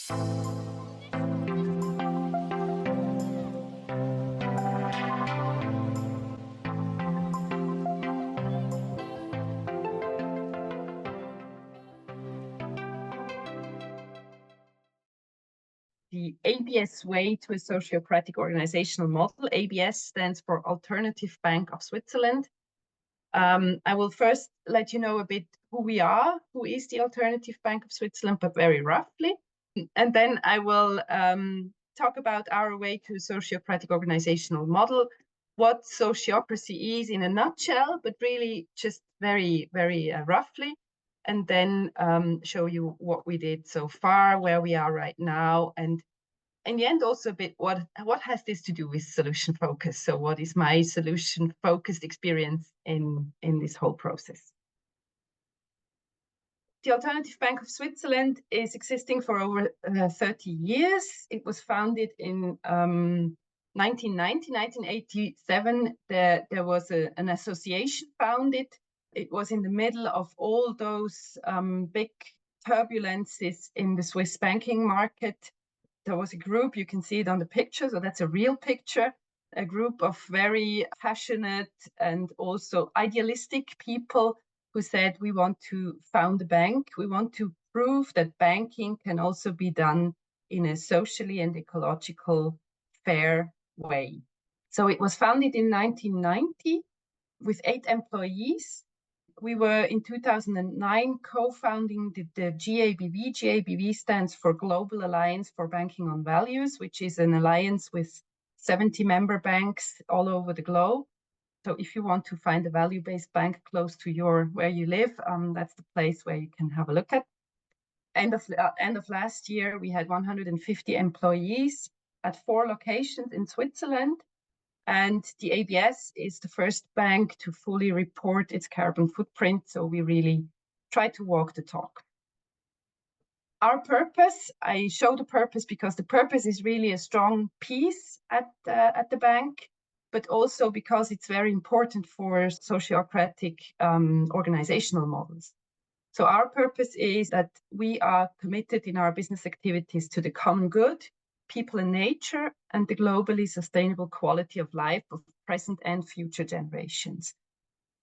The ABS way to a sociocratic organizational model. ABS stands for Alternative Bank of Switzerland. I will first let you know a bit who we are, who is the Alternative Bank of Switzerland, but very roughly. And then I will talk about our way to a sociocratic organizational model, what sociocracy is in a nutshell, but really just very, very roughly. And then show you what we did so far, where we are right now, and in the end also a bit what has this to do with solution focus. So what is my solution focused experience in this whole process? The Alternative Bank of Switzerland is existing for over 30 years. It was founded in 1987. There was an association founded. It was in the middle of all those big turbulences in the Swiss banking market. There was a group, you can see it on the picture, so that's a real picture, a group of very passionate and also idealistic people who said, we want to found a bank. We want to prove that banking can also be done in a socially and ecological fair way. So it was founded in 1990 with 8 employees. We were in 2009 co-founding the GABV. GABV stands for Global Alliance for Banking on Values, which is an alliance with 70 member banks all over the globe. So if you want to find a value-based bank close to where you live, that's the place where you can have a look at. End of last year, we had 150 employees at 4 locations in Switzerland. And the ABS is the first bank to fully report its carbon footprint. So we really try to walk the talk. Our purpose, I show the purpose because the purpose is really a strong piece at the bank, but also because it's very important for sociocratic organizational models. So our purpose is that we are committed in our business activities to the common good, people and nature, and the globally sustainable quality of life of present and future generations.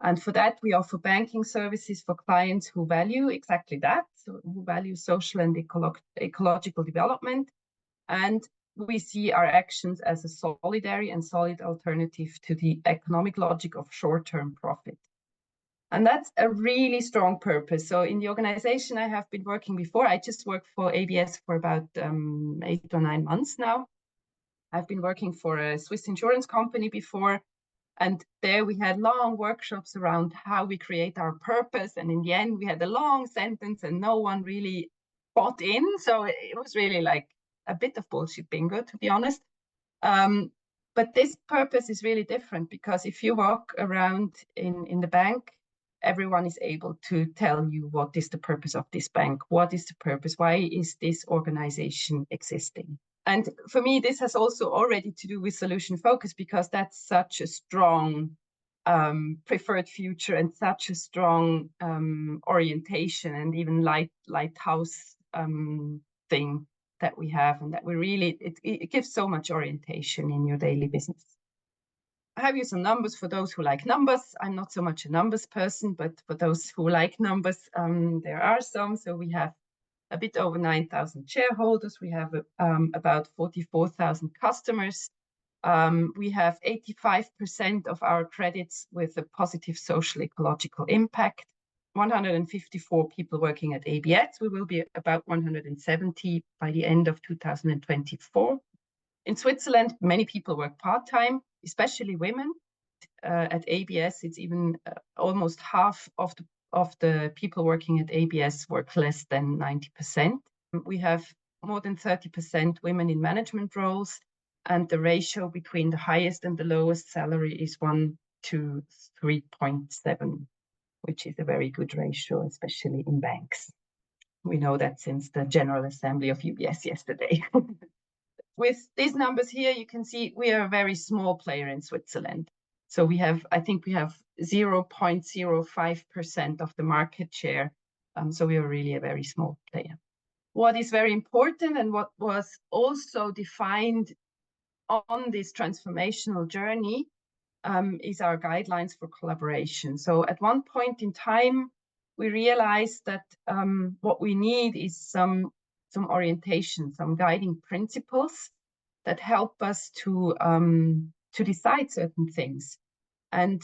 And for that, we offer banking services for clients who value exactly that, so who value social and ecological development. And we see our actions as a solidary and solid alternative to the economic logic of short-term profit. And that's a really strong purpose. So in the organization I have been working before, I just worked for ABS for about 8 or 9 months now. I've been working for a Swiss insurance company before, and there we had long workshops around how we create our purpose. And in the end, we had a long sentence and no one really bought in. So it was really like a bit of bullshit bingo, to be honest. But this purpose is really different because if you walk around in the bank, everyone is able to tell you what is the purpose of this bank, what is the purpose, why is this organization existing. And for me, this has also already to do with solution focus because that's such a strong preferred future and such a strong orientation and even lighthouse thing that we have, and that we really, it gives so much orientation in your daily business. I have you some numbers for those who like numbers. I'm not so much a numbers person, but for those who like numbers, there are some. So we have a bit over 9,000 shareholders. We have about 44,000 customers. We have 85% of our credits with a positive social ecological impact. 154 people working at ABS. We will be about 170 by the end of 2024. In Switzerland, many people work part-time, especially women. At ABS, it's even almost half of the people working at ABS work less than 90%. We have more than 30% women in management roles, and the ratio between the highest and the lowest salary is 1 to 3.7, which is a very good ratio, especially in banks. We know that since the General Assembly of UBS yesterday. With these numbers here, you can see we are a very small player in Switzerland. So we have, I think we have 0.05% of the market share. So we are really a very small player. what is very important and what was also defined on this transformational journey is our guidelines for collaboration. So at one point in time, we realized that what we need is some orientation, some guiding principles that help us to decide certain things. And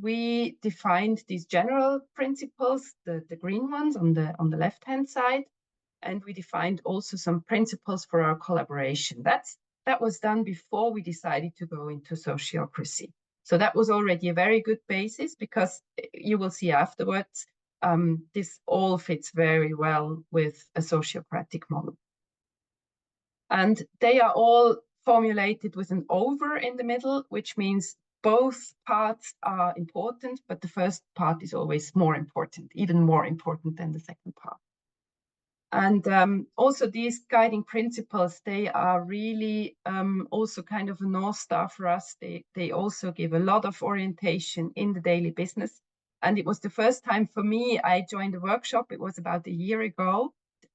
we defined these general principles, the green ones on the left-hand side, and we defined also some principles for our collaboration. That was done before we decided to go into sociocracy. So that was already a very good basis, because you will see afterwards, this all fits very well with a sociocratic model. And they are all formulated with an over in the middle, which means both parts are important, but the first part is always more important, even more important than the second part. And also these guiding principles, they are really also kind of a North Star for us. They also give a lot of orientation in the daily business. And it was the first time for me, I joined a workshop, it was about a year ago.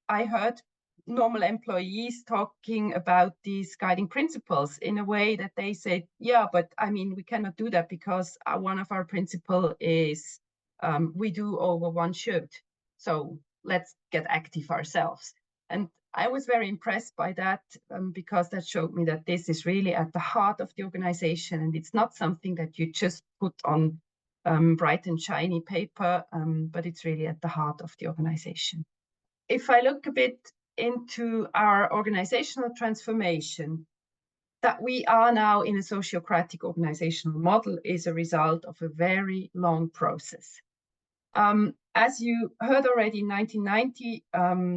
I heard normal employees talking about these guiding principles in a way that they said, yeah, but I mean, we cannot do that because one of our principles is we do over one should. So let's get active ourselves. And I was very impressed by that because that showed me that this is really at the heart of the organization, and it's not something that you just put on bright and shiny paper, but it's really at the heart of the organization. If I look a bit into our organizational transformation, that we are now in a sociocratic organizational model is a result of a very long process. As you heard already, in 1990,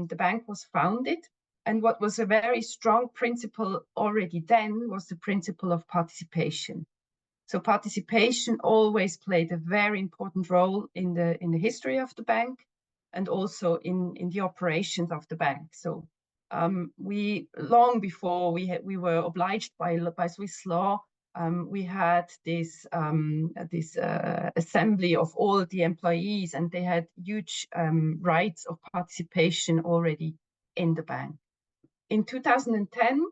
the bank was founded. And what was a very strong principle already then was the principle of participation. So participation always played a very important role in the history of the bank, and also in the operations of the bank. So we, long before we were obliged by Swiss law, we had this assembly of all the employees, and they had huge rights of participation already in the bank. In 2010,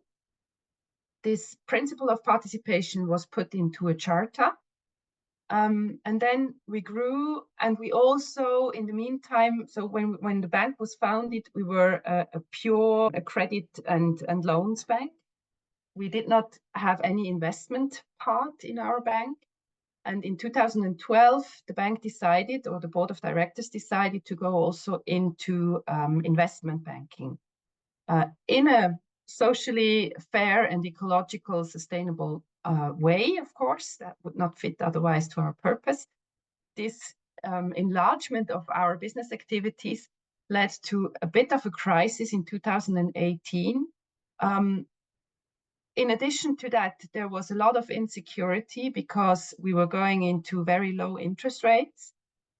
this principle of participation was put into a charter. And then we grew, and we also, in the meantime, so when the bank was founded, we were a pure credit and loans bank. We did not have any investment part in our bank. And in 2012, the bank decided, or the board of directors decided, to go also into investment banking in a socially fair and ecological sustainable way, of course. That would not fit otherwise to our purpose. This enlargement of our business activities led to a bit of a crisis in 2018. In addition to that, there was a lot of insecurity because we were going into very low interest rates.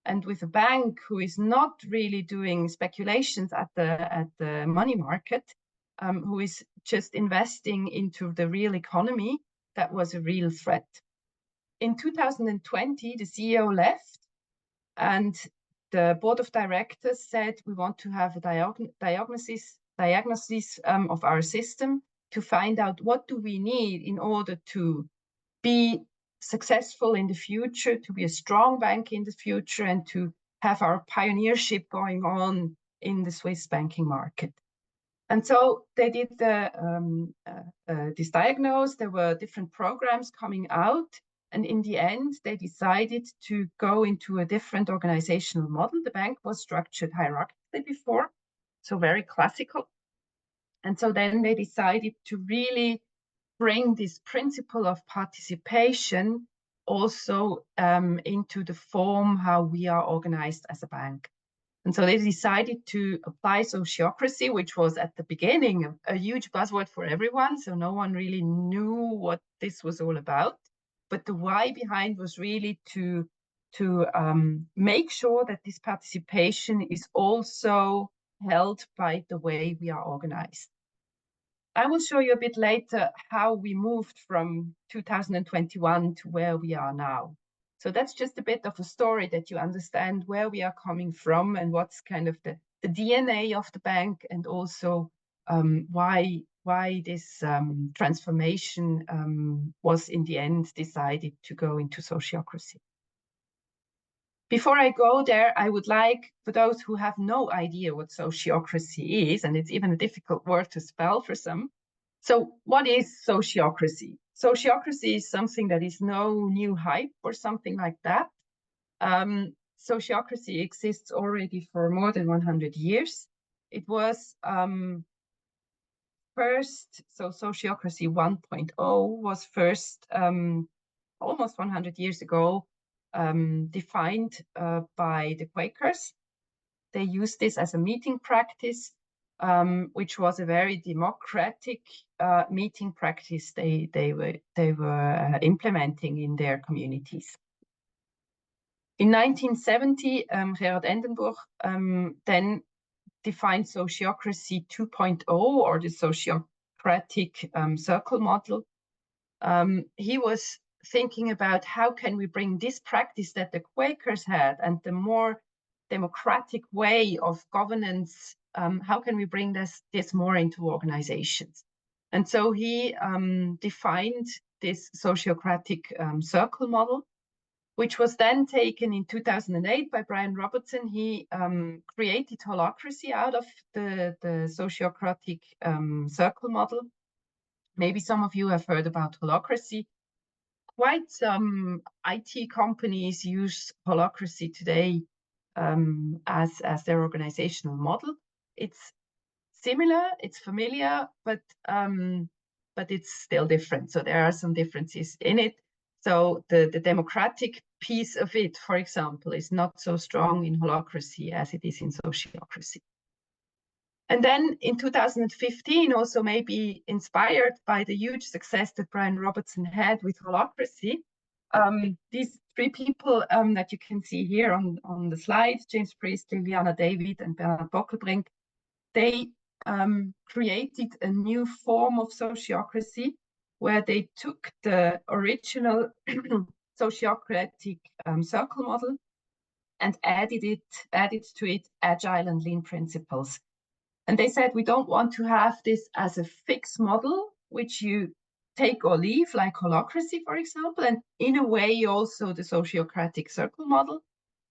And with a bank who is not really doing speculations at the money market, who is just investing into the real economy, that was a real threat. In 2020, the CEO left, and the board of directors said, we want to have a diagnosis of our system to find out what do we need in order to be successful in the future, to be a strong bank in the future, and to have our pioneership going on in the Swiss banking market. And so they did this diagnosis. There were different programs coming out. And in the end, they decided to go into a different organizational model. The bank was structured hierarchically before, so very classical. And so then they decided to really bring this principle of participation also into the form how we are organized as a bank. And so they decided to apply sociocracy, which was at the beginning a huge buzzword for everyone. So no one really knew what this was all about. But the why behind was really to make sure that this participation is also held by the way we are organized. I will show you a bit later how we moved from 2021 to where we are now. So that's just a bit of a story that you understand where we are coming from and what's kind of the the DNA of the bank, and also why this transformation was in the end decided to go into sociocracy. Before I go there, I would like, for those who have no idea what sociocracy is, and it's even a difficult word to spell for some. So what is sociocracy? Sociocracy is something that is no new hype or something like that. Sociocracy exists already for more than 100 years. It was first, so Sociocracy 1.0 was first almost 100 years ago defined by the Quakers. They used this as a meeting practice, which was a very democratic meeting practice they were implementing in their communities. In 1970, Gerard Endenburg then defined Sociocracy 2.0, or the sociocratic circle model. He was thinking about how can we bring this practice that the Quakers had and the more democratic way of governance, how can we bring this more into organizations? And so he defined this sociocratic circle model, which was then taken in 2008 by Brian Robertson. He created holacracy out of the sociocratic circle model. Maybe some of you have heard about holacracy. Quite some IT companies use holacracy today as their organizational model. It's similar, it's familiar, but it's still different. So there are some differences in it. So the democratic piece of it, for example, is not so strong in holacracy as it is in sociocracy. And then in 2015, also maybe inspired by the huge success that Brian Robertson had with holacracy, these three people that you can see here on the slide, James Priestley, Liana David, and Bernard Bockelbrink, they created a new form of sociocracy where they took the original sociocratic circle model and added to it agile and lean principles. And they said, we don't want to have this as a fixed model, which you take or leave, like holacracy, for example, and in a way also the sociocratic circle model.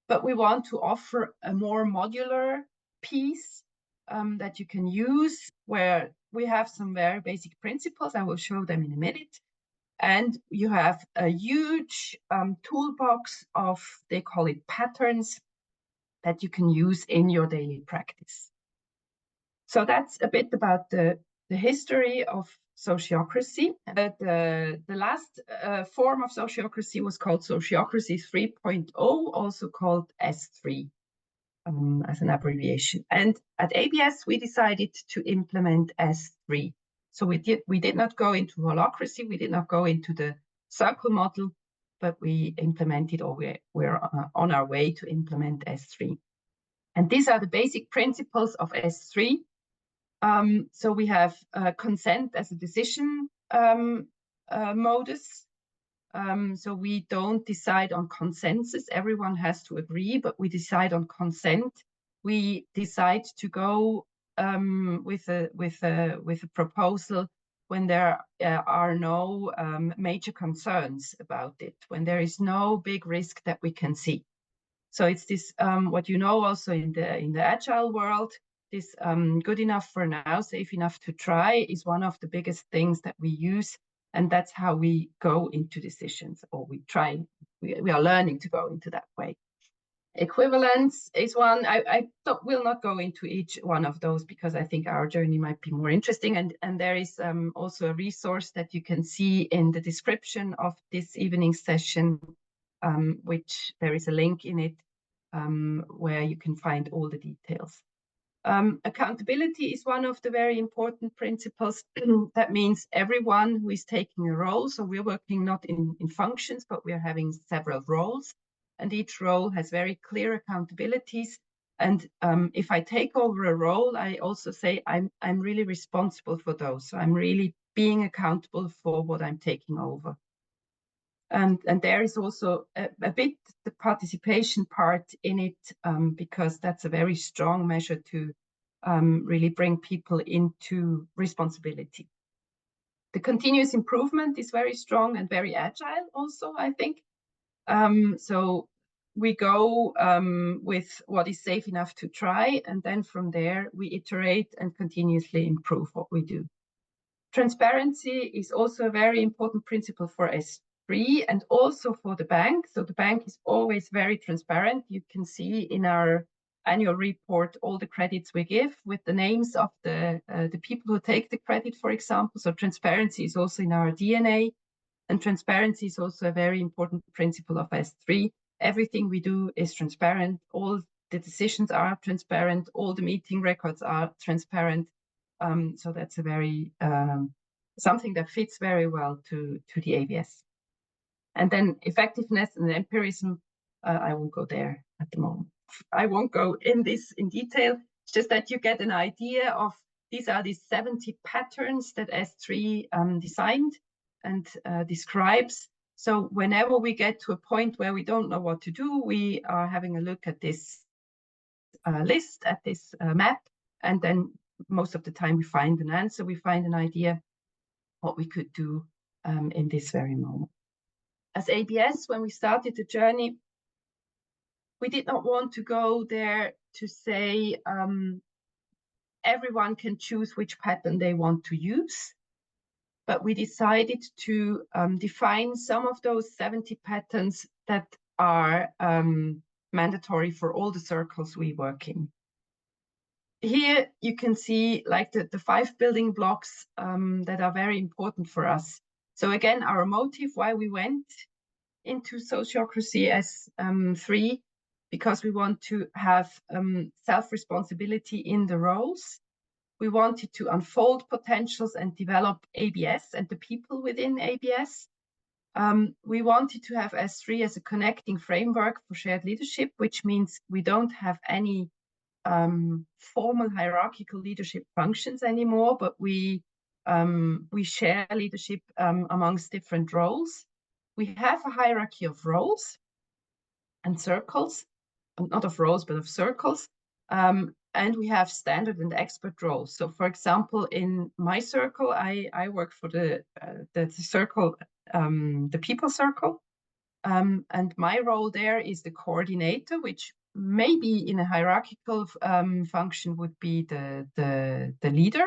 But we want to offer a more modular piece that you can use, where we have some very basic principles. I will show them in a minute. And you have a huge toolbox of, they call it patterns, that you can use in your daily practice. So that's a bit about the history of sociocracy. The last form of sociocracy was called Sociocracy 3.0, also called S3 as an abbreviation. And at ABS, we decided to implement S3. So we did not go into holacracy, we did not go into the circle model, but we implemented, or we're on our way to implement S3. And these are the basic principles of S3. So we have consent as a decision modus. So we don't decide on consensus. Everyone has to agree, but we decide on consent. We decide to go with a proposal when there are no major concerns about it, when there is no big risk that we can see. So it's this what you know also in the agile world. This good enough for now, safe enough to try is one of the biggest things that we use. And that's how we go into decisions, or we are learning to go into that way. Equivalence is one. I will not go into each one of those because I think our journey might be more interesting. And there is also a resource that you can see in the description of this evening session, which there is a link in it where you can find all the details. Accountability is one of the very important principles. That means everyone who is taking a role, so we're working not in functions, but we're having several roles, and each role has very clear accountabilities. And if I take over a role, I also say I'm really responsible for those. So I'm really being accountable for what I'm taking over. And there is also a bit the participation part in it, because that's a very strong measure to really bring people into responsibility. The continuous improvement is very strong and very agile also, I think. So we go with what is safe enough to try, and then from there we iterate and continuously improve what we do. Transparency is also a very important principle for S3 and also for the bank. So the bank is always very transparent. You can see in our annual report all the credits we give with the names of the people who take the credit, for example. So transparency is also in our DNA, and transparency is also a very important principle of S3. Everything we do is transparent. All the decisions are transparent. All the meeting records are transparent. So that's a very something that fits very well to the ABS. And then effectiveness and empirism, I won't go there at the moment. I won't go in this in detail. It's just that you get an idea of these are these 70 patterns that S3 designed and describes. So whenever we get to a point where we don't know what to do, we are having a look at this list, at this map, and then most of the time we find an answer, we find an idea what we could do in this very moment. As ABS, when we started the journey, we did not want to go there to say everyone can choose which pattern they want to use, but we decided to define some of those 70 patterns that are mandatory for all the circles we work in. Here you can see like the 5 building blocks that are very important for us. So again, our motive why we went into Sociocracy as 3, because we want to have self-responsibility in the roles. We wanted to unfold potentials and develop ABS and the people within ABS. We wanted to have S3 as a connecting framework for shared leadership, which means we don't have any formal hierarchical leadership functions anymore, but we share leadership amongst different roles. We have a hierarchy of roles and circles, not of roles, but of circles. And we have standard and expert roles. So for example, in my circle, I work for the circle, the people circle. And my role there is the coordinator, which maybe in a hierarchical function would be the leader.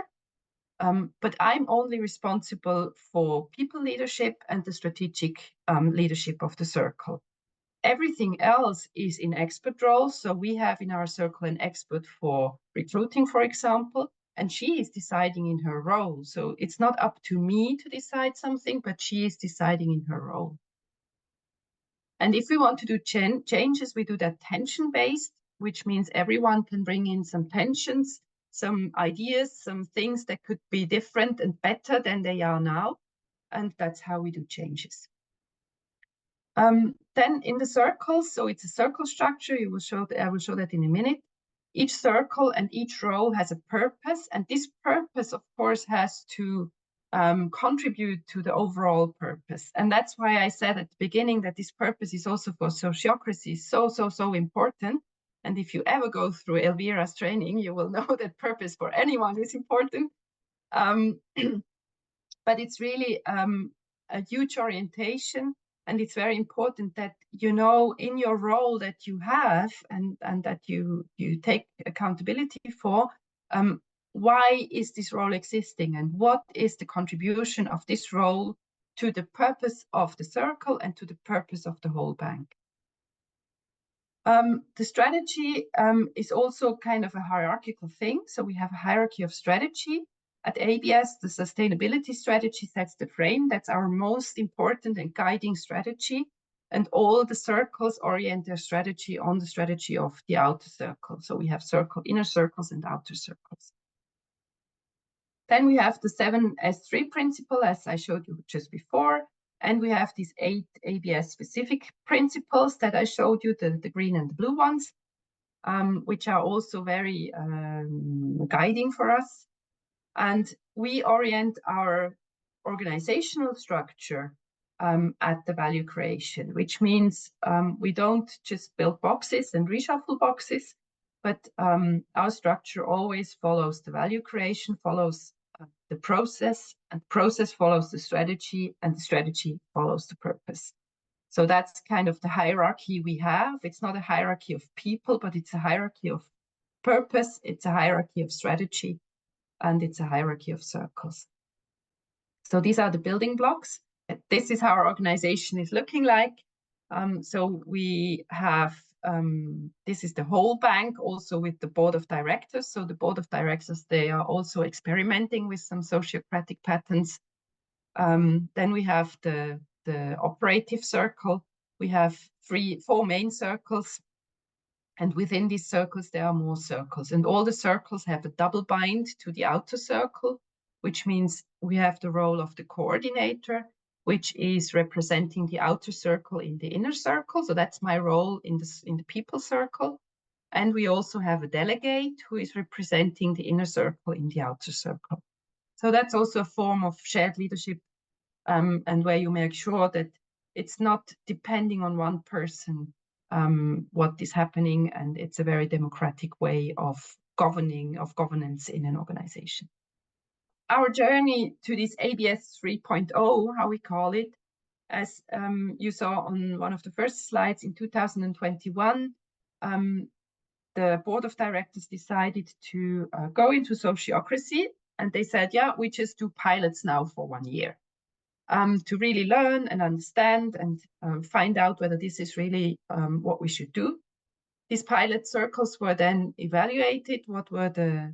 But I'm only responsible for people leadership and the strategic leadership of the circle. Everything else is in expert roles. So we have in our circle an expert for recruiting, for example, and she is deciding in her role. So it's not up to me to decide something, but she is deciding in her role. And if we want to do changes, we do that tension-based, which means everyone can bring in some tensions, some ideas, some things that could be different and better than they are now. And that's how we do changes. Then in the circles, so it's a circle structure. I will show that in a minute. Each circle and each role has a purpose, and this purpose, of course, has to contribute to the overall purpose. And that's why I said at the beginning that this purpose is also for sociocracy so important. And if you ever go through Elvira's training, you will know that purpose for anyone is important. But it's really a huge orientation. And it's very important that you know in your role that you have and that you take accountability for, why is this role existing and what is the contribution of this role to the purpose of the circle and to the purpose of the whole bank. The strategy is also kind of a hierarchical thing. So we have a hierarchy of strategy. At ABS, the sustainability strategy sets the frame. That's our most important and guiding strategy. And all the circles orient their strategy on the strategy of the outer circle. So we have inner circles and outer circles. Then we have the 7S3 principle, as I showed you just before. And we have these 8 ABS specific principles that I showed you, the green and the blue ones, which are also very guiding for us. And we orient our organizational structure at the value creation, which means we don't just build boxes and reshuffle boxes, but our structure always follows the value creation, follows the process, and the process follows the strategy, and the strategy follows the purpose. So that's kind of the hierarchy we have. It's not a hierarchy of people, but it's a hierarchy of purpose, it's a hierarchy of strategy, and it's a hierarchy of circles. So these are the building blocks. This is how our organization is looking like. So we have, this is the whole bank, also with the board of directors. So the board of directors, they are also experimenting with some sociocratic patterns. Then we have the operative circle. We have four main circles. And within these circles, there are more circles. And all the circles have a double bind to the outer circle, which means we have the role of the coordinator, which is representing the outer circle in the inner circle. So that's my role in the people circle. And we also have a delegate who is representing the inner circle in the outer circle. So that's also a form of shared leadership, and where you make sure that it's not depending on one person what is happening, and it's a very democratic way of governance in an organization. Our journey to this ABS 3.0, how we call it, as you saw on one of the first slides, in 2021, the board of directors decided to go into sociocracy, and they said, yeah, we just do pilots now for 1 year. To really learn and understand and find out whether this is really what we should do. These pilot circles were then evaluated. What were the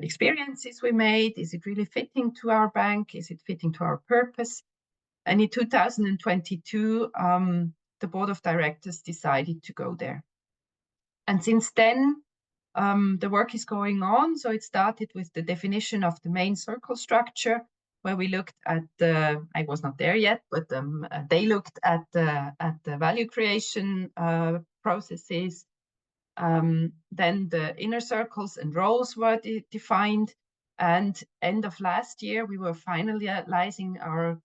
experiences we made? Is it really fitting to our bank? Is it fitting to our purpose? And in 2022, the board of directors decided to go there. And since then, the work is going on. So it started with the definition of the main circle structure, where we looked at the, I was not there yet, but they looked at the value creation processes. Then the inner circles and roles were defined. And end of last year, we were finalizing our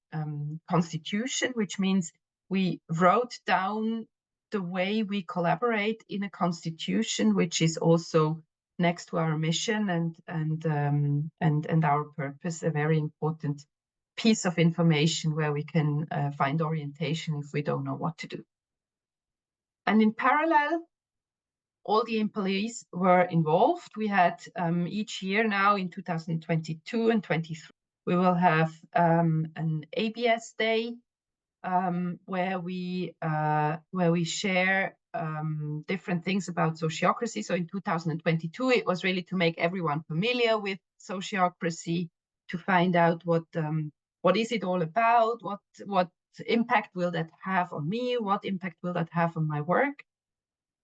constitution, which means we wrote down the way we collaborate in a constitution, which is also next to our mission and our purpose, a very important piece of information where we can find orientation if we don't know what to do. And in parallel, all the employees were involved. We had each year now in 2022 and 23, we will have an ABS day where we share different things about sociocracy. So in 2022, it was really to make everyone familiar with sociocracy, to find out what is it all about, what impact will that have on me, what impact will that have on my work.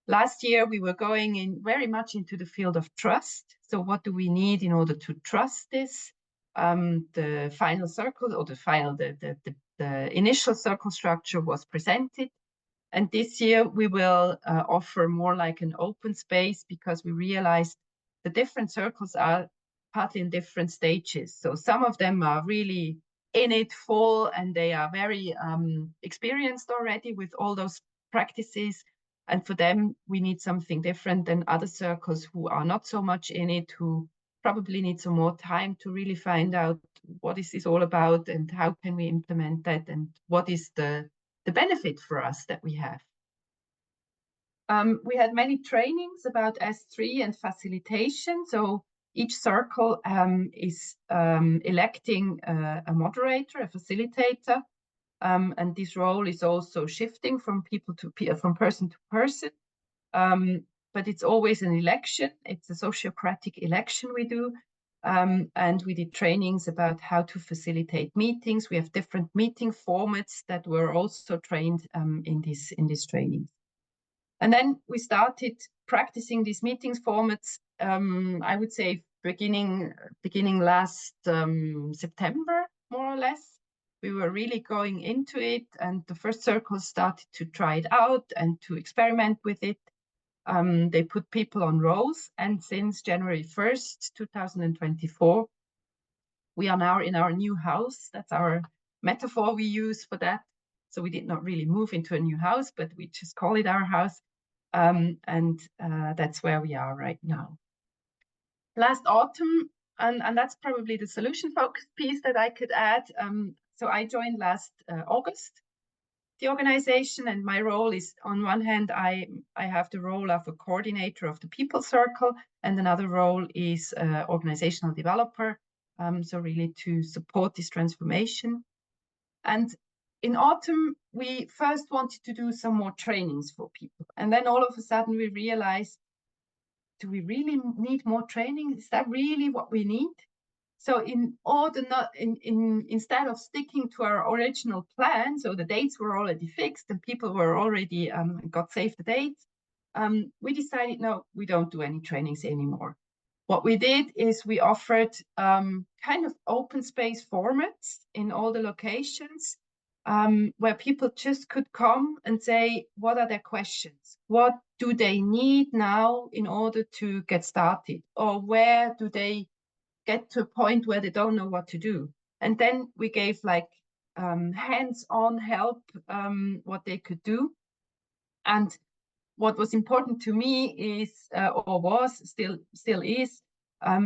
Last year, we were going in very much into the field of trust. So what do we need in order to trust this? The final circle, or the initial circle structure was presented. And this year we will offer more like an open space, because we realized the different circles are partly in different stages. So some of them are really in it full, and they are very experienced already with all those practices. And for them, we need something different than other circles who are not so much in it, who probably need some more time to really find out what is this all about and how can we implement that, and what is the benefit for us that we have. We had many trainings about S3 and facilitation. So each circle is electing a moderator, a facilitator, and this role is also shifting from person to person. But it's always an election. It's a sociocratic election we do. And we did trainings about how to facilitate meetings. We have different meeting formats that were also trained in this training. And then we started practicing these meetings formats, I would say beginning last September, more or less. We were really going into it, and the first circles started to try it out and to experiment with it. They put people on roles, and since January 1st, 2024, we are now in our new house. That's our metaphor we use for that. So we did not really move into a new house, but we just call it our house. And that's where we are right now. Last autumn, and that's probably the solution-focused piece that I could add. So I joined last August the organization, and my role is, on one hand, I have the role of a coordinator of the people circle, and another role is organizational developer. So really to support this transformation. And in autumn, we first wanted to do some more trainings for people. And then all of a sudden we realized, do we really need more training? Is that really what we need? So in order instead of sticking to our original plan, so the dates were already fixed and people were already got saved the dates, we decided, no, we don't do any trainings anymore. What we did is we offered kind of open space formats in all the locations where people just could come and say, what are their questions? What do they need now in order to get started? Or where do they get to a point where they don't know what to do? And then we gave like hands-on help, what they could do. And what was important to me is, or was still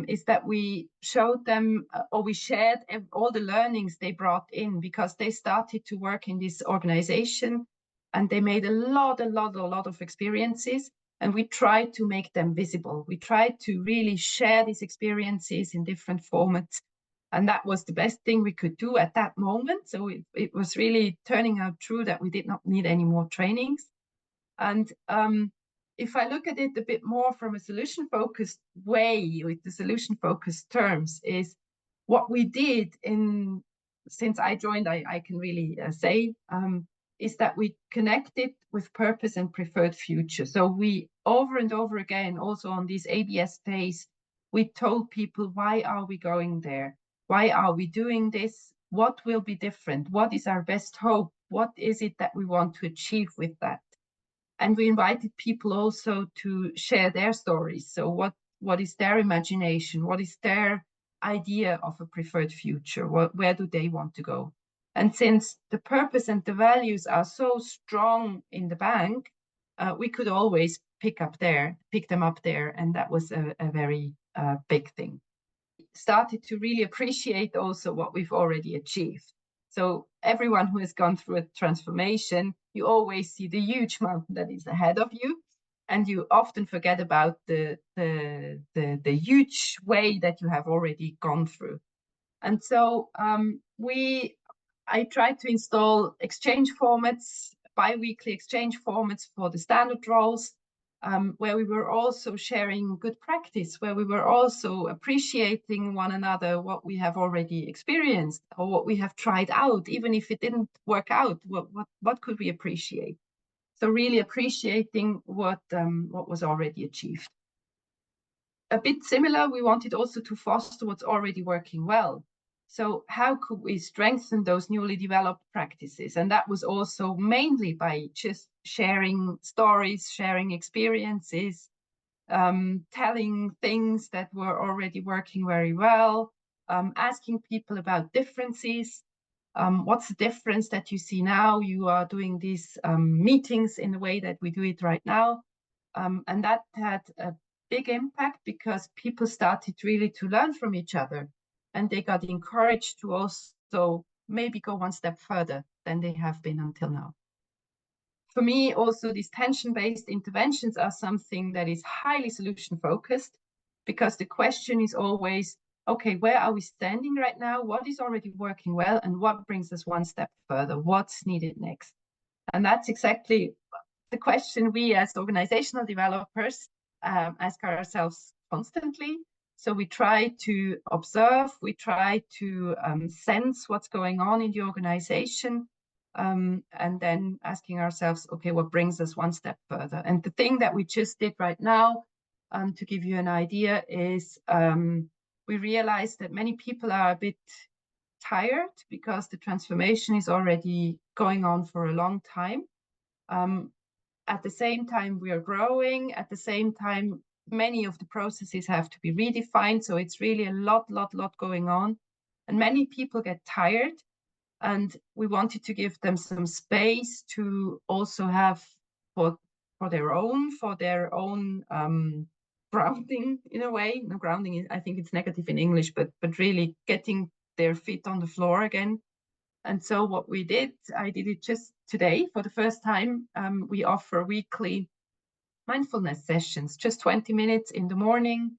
is that we showed them, or we shared all the learnings they brought in, because they started to work in this organization and they made a lot of experiences, and we tried to make them visible. We tried to really share these experiences in different formats, and that was the best thing we could do at that moment. So it was really turning out true that we did not need any more trainings. And if I look at it a bit more from a solution-focused way, with the solution-focused terms, is what we did since I joined, I can really say, is that we connected with purpose and preferred future. So we, over and over again, also on these ABS days, we told people, why are we going there? Why are we doing this? What will be different? What is our best hope? What is it that we want to achieve with that? And we invited people also to share their stories. So what is their imagination? What is their idea of a preferred future? Where do they want to go? And since the purpose and the values are so strong in the bank, we could always pick them up there. And that was a very big thing. Started to really appreciate also what we've already achieved. So everyone who has gone through a transformation, you always see the huge mountain that is ahead of you, and you often forget about the huge way that you have already gone through. And so I tried to install exchange formats, bi-weekly exchange formats for the standard roles, where we were also sharing good practice, where we were also appreciating one another, what we have already experienced or what we have tried out, even if it didn't work out, what could we appreciate? So really appreciating what was already achieved. A bit similar, we wanted also to foster what's already working well. So how could we strengthen those newly developed practices? And that was also mainly by just sharing stories, sharing experiences, telling things that were already working very well, asking people about differences. What's the difference that you see now? You are doing these meetings in the way that we do it right now. And that had a big impact because people started really to learn from each other. And they got encouraged to also maybe go one step further than they have been until now. For me, also, these tension-based interventions are something that is highly solution-focused, because the question is always, okay, where are we standing right now? What is already working well? And what brings us one step further? What's needed next? And that's exactly the question we as organizational developers ask ourselves constantly. So we try to observe, we try to sense what's going on in the organization, and then asking ourselves, okay, what brings us one step further? And the thing that we just did right now, to give you an idea, is we realized that many people are a bit tired because the transformation is already going on for a long time. At the same time, we are growing. At the same time, many of the processes have to be redefined. So it's really a lot going on. And many people get tired. And we wanted to give them some space to also have for their own grounding, in a way. No, grounding is, I think it's negative in English, but really getting their feet on the floor again. And so what we did, I did it just today for the first time. We offer weekly mindfulness sessions, just 20 minutes in the morning,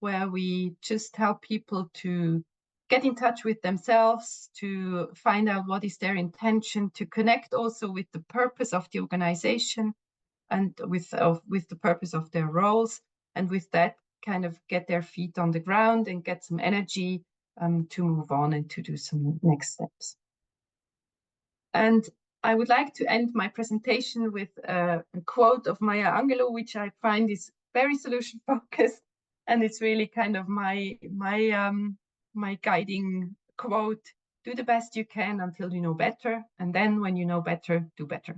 where we just help people to get in touch with themselves, to find out what is their intention, to connect also with the purpose of the organization and with the purpose of their roles, and with that kind of get their feet on the ground and get some energy to move on and to do some next steps. And I would like to end my presentation with a quote of Maya Angelou, which I find is very solution focused, and it's really kind of my guiding quote: "Do the best you can until you know better, and then when you know better, do better."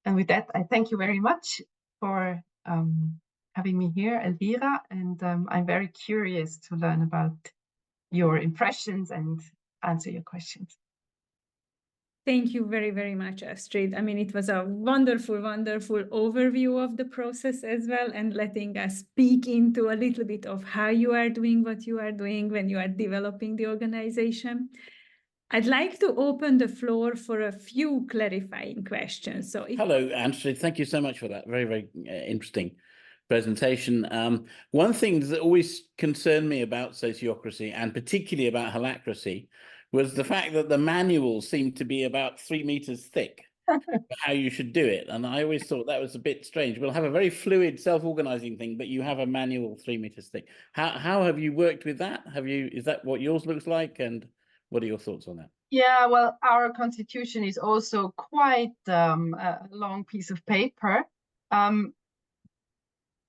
And with that, I thank you very much for having me here, Elvira, and I'm very curious to learn about your impressions and answer your questions. Thank you very, very much, Astrid. I mean, it was a wonderful, wonderful overview of the process as well, and letting us peek into a little bit of how you are doing what you are doing when you are developing the organization. I'd like to open the floor for a few clarifying questions. So, hello, Astrid. Thank you so much for that. Very, very interesting presentation. One thing that always concerned me about sociocracy, and particularly about holacracy, was the fact that the manual seemed to be about 3 meters thick for how you should do it. And I always thought that was a bit strange. We'll have a very fluid self-organizing thing, but you have a manual 3 meters thick. How have you worked with that? Is that what yours looks like? And what are your thoughts on that? Yeah, well, our constitution is also quite a long piece of paper.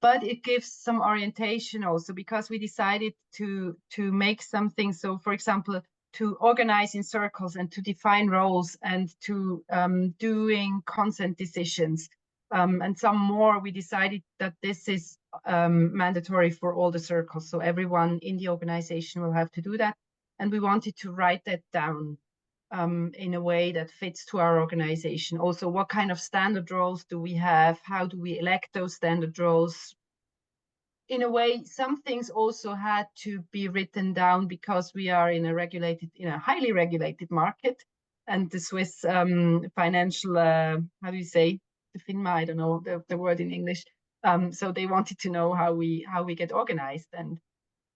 But it gives some orientation also, because we decided to make something. So, for example, to organize in circles and to define roles and to doing consent decisions. And some more, we decided that this is mandatory for all the circles. So everyone in the organization will have to do that. And we wanted to write that down in a way that fits to our organization. Also, what kind of standard roles do we have? How do we elect those standard roles? In a way, some things also had to be written down because we are in a highly regulated market, and the Swiss financial, how do you say, the FINMA, I don't know the word in English. So they wanted to know how we get organized. And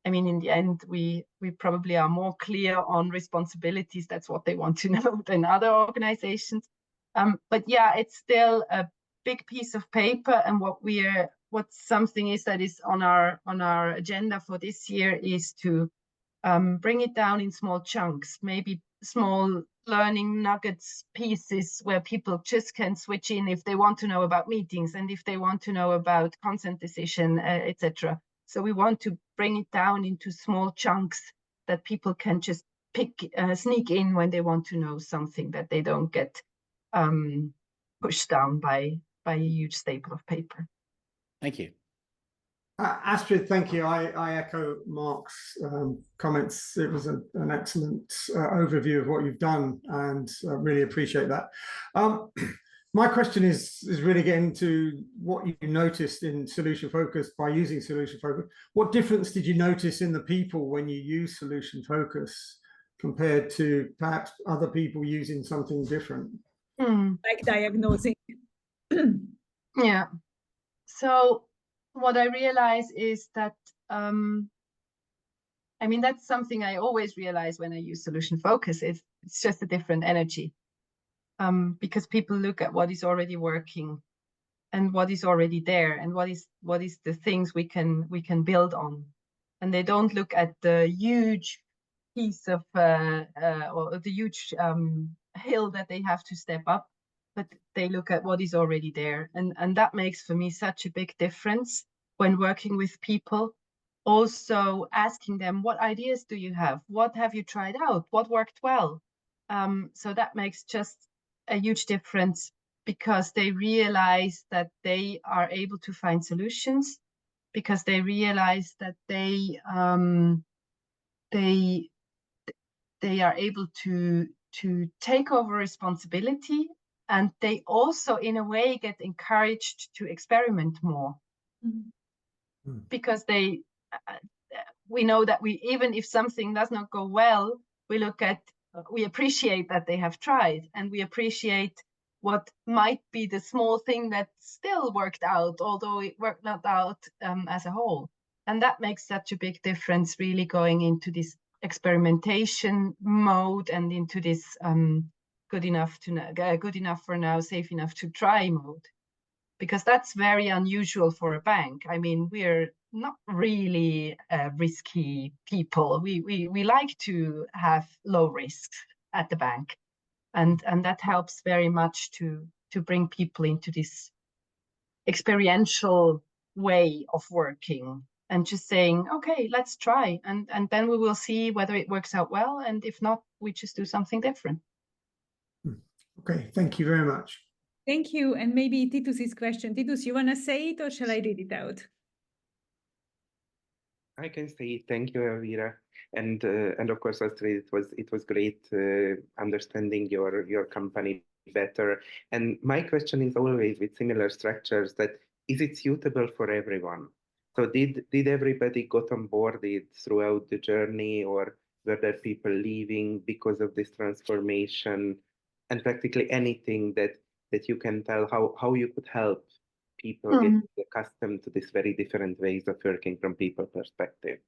I mean, in the end, we probably are more clear on responsibilities. That's what they want to know than other organizations. But yeah, it's still a big piece of paper. And what something is that is on our agenda for this year is to bring it down in small chunks, maybe small learning nuggets, pieces where people just can switch in if they want to know about meetings and if they want to know about consent decision, etc. So we want to bring it down into small chunks that people can just sneak in when they want to know something, that they don't get pushed down by a huge staple of paper. Thank you. Astrid, thank you. I echo Mark's comments. It was an excellent overview of what you've done, and really appreciate that. My question is really getting to what you noticed in solution focus by using solution focus. What difference did you notice in the people when you use solution focus compared to perhaps other people using something different? Like diagnosing. Yeah. So what I realize is that, I mean, that's something I always realize when I use solution focus. It's just a different energy. Because people look at what is already working and what is already there and what is the things we can build on, and they don't look at the huge piece of or the huge hill that they have to step up, but they look at what is already there, and that makes for me such a big difference when working with people. Also asking them, what ideas do you have? What have you tried out? What worked well? So that makes just a huge difference, because they realize that they are able to find solutions, because they realize that they they are able to take over responsibility, and they also in a way get encouraged to experiment more. Because we know that even if something does not go well, we appreciate that they have tried, and we appreciate what might be the small thing that still worked out, although it worked not out as a whole. And that makes such a big difference, really going into this experimentation mode and into this good enough for now, safe enough to try mode. Because that's very unusual for a bank. I mean, we're not really risky people. We like to have low risks at the bank. And that helps very much to bring people into this experiential way of working and just saying, okay, let's try. And then we will see whether it works out well. And if not, we just do something different. Okay, thank you very much. Thank you. And maybe Titus's question. Titus, you want to say it or shall I read it out? I can say thank you, Elvira, and of course, Astrid, it was great understanding your company better. And my question is always with similar structures that is it suitable for everyone? So did everybody got on board it throughout the journey, or were there people leaving because of this transformation? And practically anything that you can tell how you could help people get accustomed to these very different ways of working from people perspective.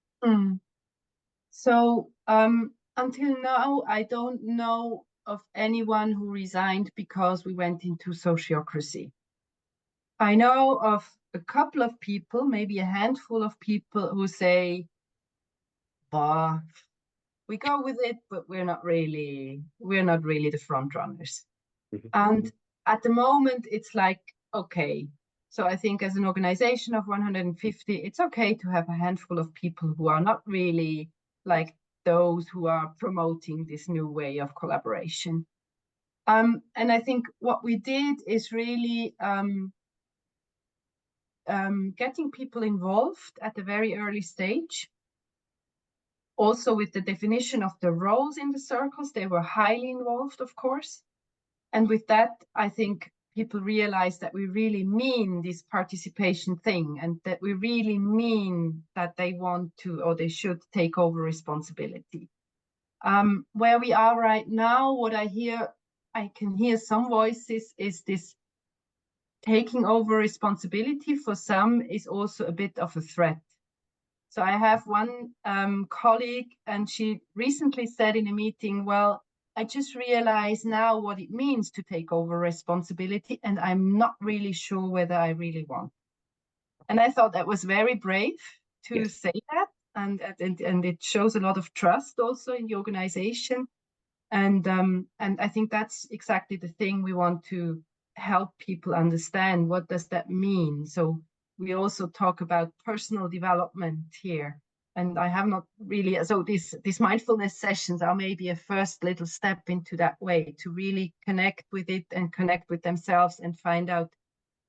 So until now, I don't know of anyone who resigned because we went into sociocracy. I know of a couple of people, maybe a handful of people, who say, bah, we go with it, but we're not really the front runners. And at the moment, it's like, okay, so I think as an organization of 150, it's okay to have a handful of people who are not really like those who are promoting this new way of collaboration. And I think what we did is really getting people involved at a very early stage. Also with the definition of the roles in the circles, they were highly involved, of course. And with that, I think people realize that we really mean this participation thing, and that we really mean that they want to, or they should take over responsibility. Where we are right now, what I can hear some voices is this taking over responsibility for some is also a bit of a threat. So I have one colleague, and she recently said in a meeting, well, I just realize now what it means to take over responsibility, and I'm not really sure whether I really want. And I thought that was very brave to say that, and it shows a lot of trust also in the organization. And I think that's exactly the thing we want to help people understand. What does that mean? So we also talk about personal development here. And I have not really, so these mindfulness sessions are maybe a first little step into that way, to really connect with it and connect with themselves and find out,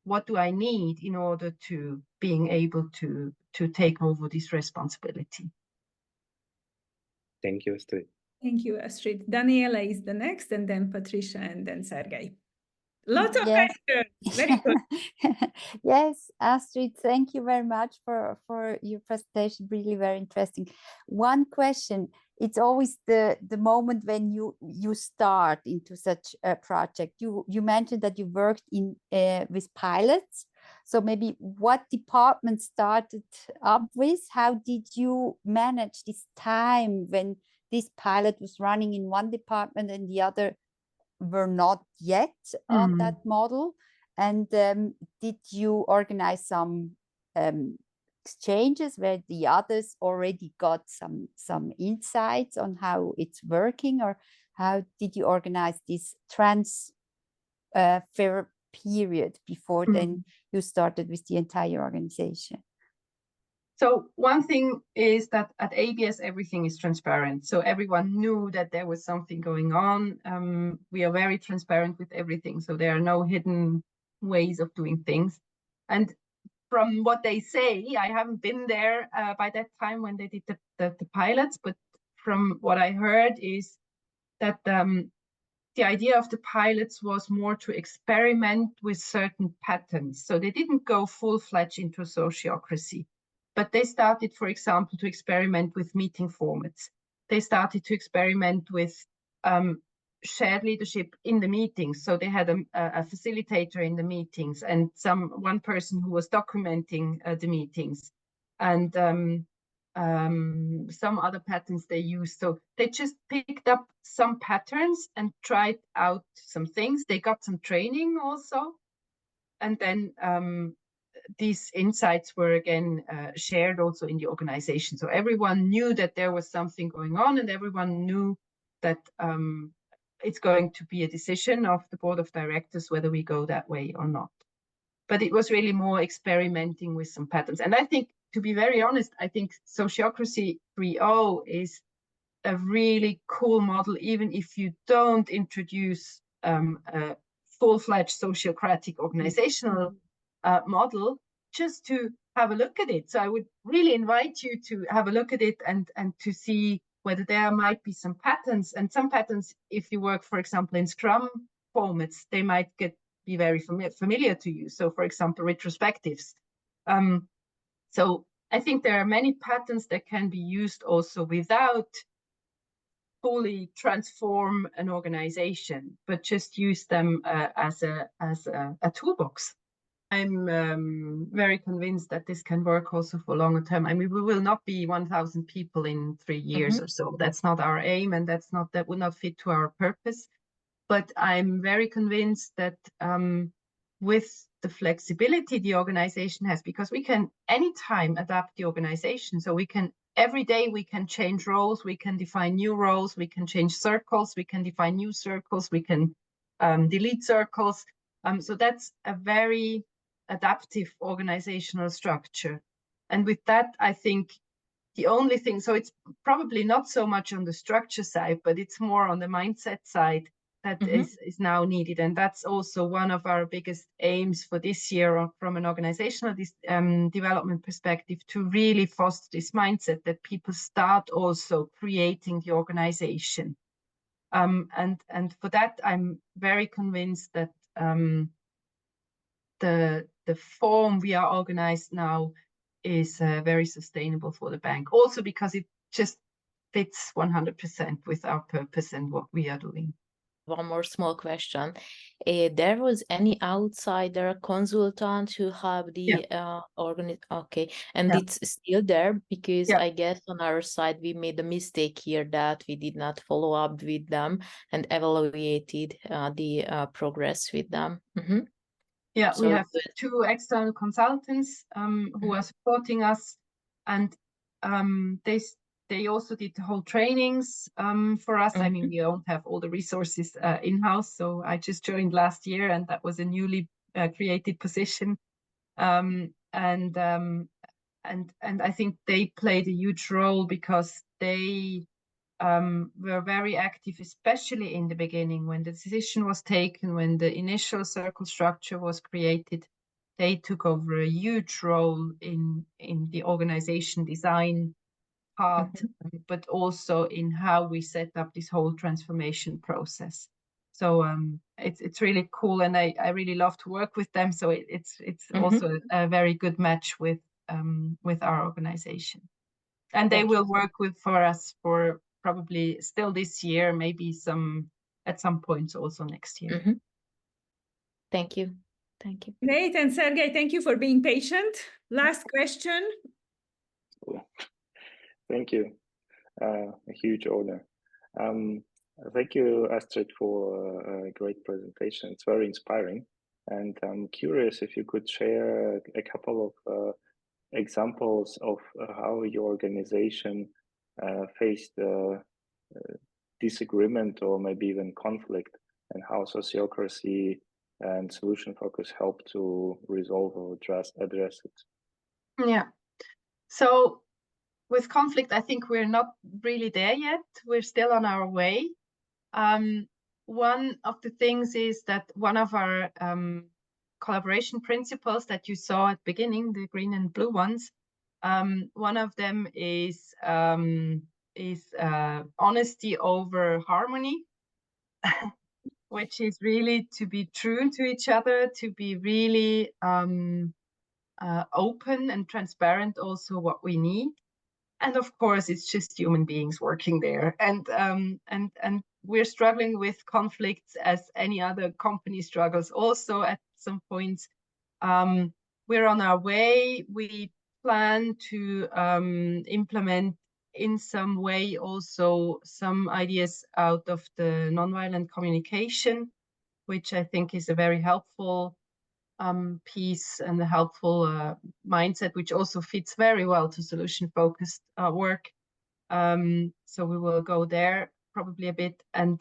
what do I need in order to being able to take over this responsibility. Thank you, Astrid. Thank you, Astrid. Daniela is the next, and then Patricia, and then Sergey. Lots of questions. Very good. Yes, Astrid, thank you very much for your presentation. Really very interesting. One question, it's always the moment when you start into such a project. You mentioned that you worked in with pilots. So maybe what department started up with? How did you manage this time when this pilot was running in one department and the other were not yet on that model? And did you organize some exchanges where the others already got some insights on how it's working, or how did you organize this transfer period before then you started with the entire organization? So one thing is that at ABS, everything is transparent. So everyone knew that there was something going on. We are very transparent with everything. So there are no hidden ways of doing things. And from what they say, I haven't been there by that time when they did the pilots, but from what I heard is that the idea of the pilots was more to experiment with certain patterns. So they didn't go full-fledged into sociocracy, but they started, for example, to experiment with meeting formats. They started to experiment with shared leadership in the meetings. So they had a facilitator in the meetings and one person who was documenting the meetings, and some other patterns they used. So they just picked up some patterns and tried out some things. They got some training also. And then these insights were again shared also in the organization. So everyone knew that there was something going on, and everyone knew that it's going to be a decision of the board of directors whether we go that way or not. But it was really more experimenting with some patterns. And I think, to be very honest, I think Sociocracy 3.0 is a really cool model, even if you don't introduce a full-fledged sociocratic organizational model, just to have a look at it. So I would really invite you to have a look at it and to see whether there might be some patterns. And some patterns, if you work, for example, in Scrum formats, they might be very familiar to you. So, for example, retrospectives. So I think there are many patterns that can be used also without fully transform an organization, but just use them as a toolbox. I'm very convinced that this can work also for longer term. I mean, we will not be 1,000 people in 3 years or so. That's not our aim, and that would not fit to our purpose. But I'm very convinced that with the flexibility the organization has, because we can anytime adapt the organization. So we can, every day we can change roles, we can define new roles, we can change circles, we can define new circles, we can delete circles. So that's a very adaptive organizational structure. And with that, I think the only thing, so it's probably not so much on the structure side, but it's more on the mindset side that is now needed. And that's also one of our biggest aims for this year from an organizational development perspective, to really foster this mindset that people start also creating the organization. And for that, I'm very convinced that the form we are organized now is very sustainable for the bank. Also because it just fits 100% with our purpose and what we are doing. One more small question. There was any outsider consultant who have the okay, and it's still there? Because I guess on our side we made a mistake here that we did not follow up with them and evaluated the progress with them. Yeah, So we have 2 external consultants who are supporting us, and they also did the whole trainings for us. I mean, we don't have all the resources in-house, so I just joined last year, and that was a newly created position. And I think they played a huge role, because they were very active, especially in the beginning when the decision was taken, when the initial circle structure was created. They took over a huge role in the organization design part, but also in how we set up this whole transformation process. So it's really cool, and I really love to work with them. So it's also a very good match with our organization, and they will work for us for probably still this year, maybe at some points also next year. Thank you. Thank you. Great. And Sergey, thank you for being patient. Last question. Thank you. A huge honor. Thank you, Astrid, for a great presentation. It's very inspiring. And I'm curious if you could share a couple of examples of how your organization faced disagreement or maybe even conflict, and how sociocracy and solution focus help to resolve or address it. Yeah. So with conflict, I think we're not really there yet. We're still on our way. One of the things is that one of our collaboration principles that you saw at the beginning, the green and blue ones, one of them is honesty over harmony, which is really to be true to each other, to be really open and transparent also what we need. And of course, it's just human beings working there. And we're struggling with conflicts as any other company struggles also at some points. We're on our way. We plan to implement in some way also some ideas out of the nonviolent communication, which I think is a very helpful piece and a helpful mindset, which also fits very well to solution-focused work. So we will go there probably a bit, and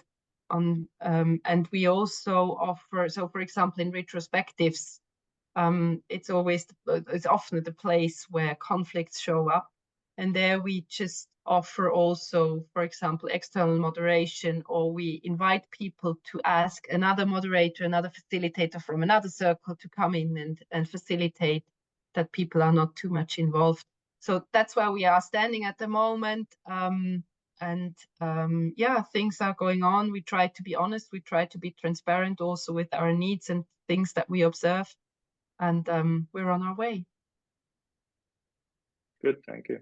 we also offer. So, for example, in retrospectives, it's often the place where conflicts show up, and there we just offer also, for example, external moderation, or we invite people to ask another moderator, another facilitator from another circle to come in and facilitate that people are not too much involved. So that's where we are standing at the moment. Yeah, things are going on. We try to be honest. We try to be transparent also with our needs and things that we observe. And we're on our way. Good, thank you.